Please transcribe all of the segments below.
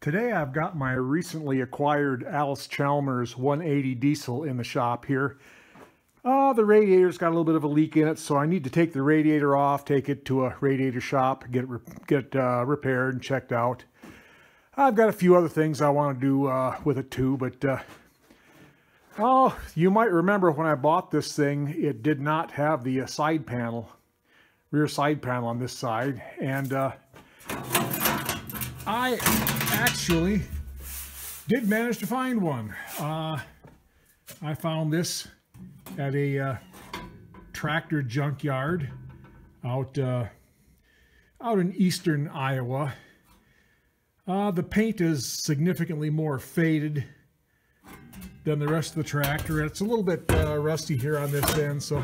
Today I've got my recently acquired Allis Chalmers 180 diesel in the shop here. The radiator's got a little bit of a leak in it, so I need to take the radiator off, take it to a radiator shop, get it repaired and checked out. I've got a few other things I want to do with it too, but oh, you might remember when I bought this thing, it did not have the side panel, rear side panel on this side, and I actually did manage to find one. I found this at a tractor junkyard out in eastern Iowa. The paint is significantly more faded than the rest of the tractor. It's a little bit rusty here on this end, so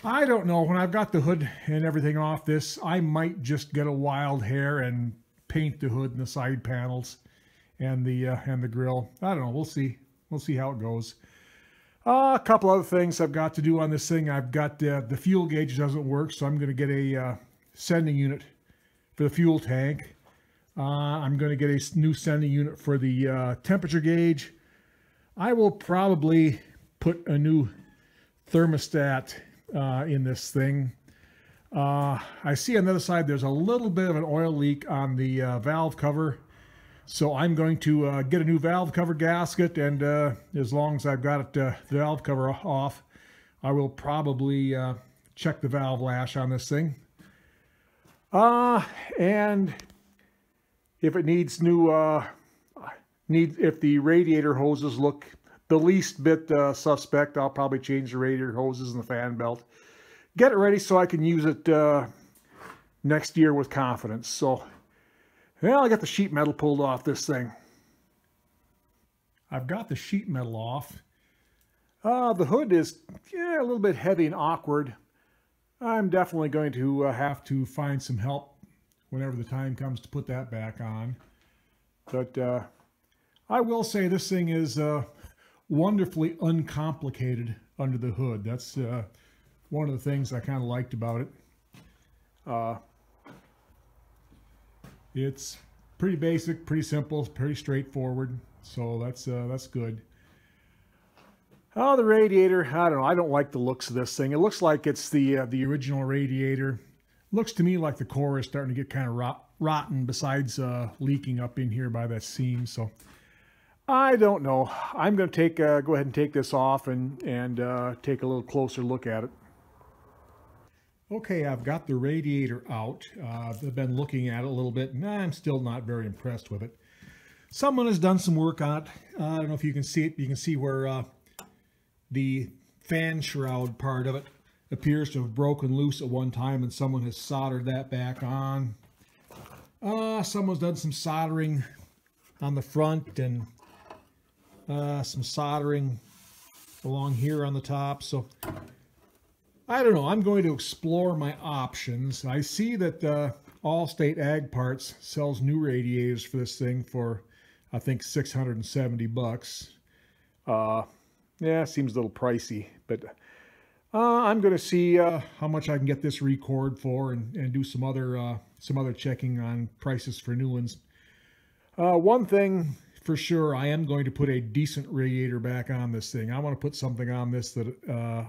I don't know. When I've got the hood and everything off this, I might just get a wild hair and paint the hood and the side panels and the grill. I don't know. We'll see. We'll see how it goes. A couple other things I've got to do on this thing. I've got the fuel gauge doesn't work, so I'm going to get a sending unit for the fuel tank. I'm going to get a new sending unit for the temperature gauge. I will probably put a new thermostat in this thing. I see on the other side there's a little bit of an oil leak on the valve cover, so I'm going to get a new valve cover gasket, and as long as I've got the valve cover off, I will probably check the valve lash on this thing. And if it needs new, if the radiator hoses look the least bit suspect, I'll probably change the radiator hoses and the fan belt. Get it ready so I can use it next year with confidence. So, well, I got the sheet metal pulled off this thing. I've got the sheet metal off. The hood is a little bit heavy and awkward. I'm definitely going to have to find some help whenever the time comes to put that back on. But I will say this thing is wonderfully uncomplicated under the hood. That's one of the things I kind of liked about it. It's pretty basic, pretty simple, pretty straightforward, so that's good. Oh, the radiator, I don't know. I don't like the looks of this thing. It looks like it's the original radiator. Looks to me like the core is starting to get kind of rotten, besides leaking up in here by that seam. So I don't know. I'm going to go ahead and take this off and take a little closer look at it. Okay, I've got the radiator out. I've been looking at it a little bit, and I'm still not very impressed with it. Someone has done some work on it. I don't know if you can see it. You can see where the fan shroud part of it appears to have broken loose at one time, and someone has soldered that back on. Someone's done some soldering on the front and some soldering along here on the top. So I don't know. I'm going to explore my options. I see that Allstate Ag Parts sells new radiators for this thing for, I think, $670. Yeah, seems a little pricey, but I'm going to see how much I can get this record for, and do some other checking on prices for new ones. One thing for sure, I am going to put a decent radiator back on this thing. I want to put something on this that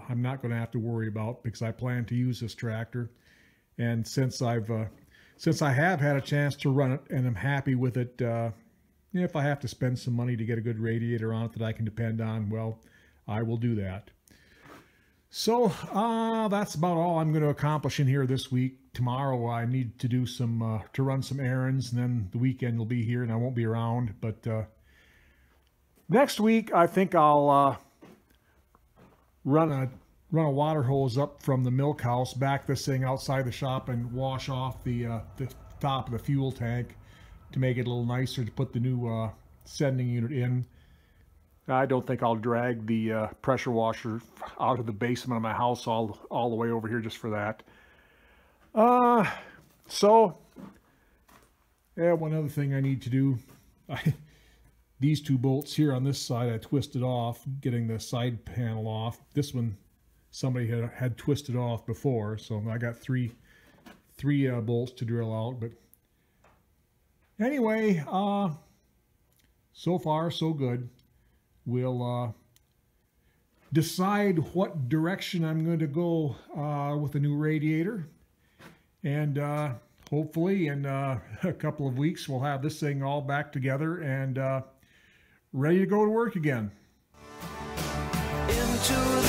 I'm not going to have to worry about, because I plan to use this tractor. And since I have had a chance to run it and I'm happy with it, if I have to spend some money to get a good radiator on it that I can depend on, well, I will do that. So that's about all I'm going to accomplish in here this week. Tomorrow I need to do to run some errands, and then the weekend will be here and I won't be around. But next week I think I'll run a water hose up from the milk house back this thing outside the shop and wash off the top of the fuel tank to make it a little nicer to put the new sending unit in. I don't think I'll drag the pressure washer out of the basement of my house all the way over here just for that. So, yeah, one other thing I need to do. These two bolts here on this side I twisted off, getting the side panel off. This one somebody had twisted off before, so I got three bolts to drill out. But Anyway, so far so good. We'll decide what direction I'm going to go with the new radiator, and hopefully in a couple of weeks we'll have this thing all back together and ready to go to work again. Into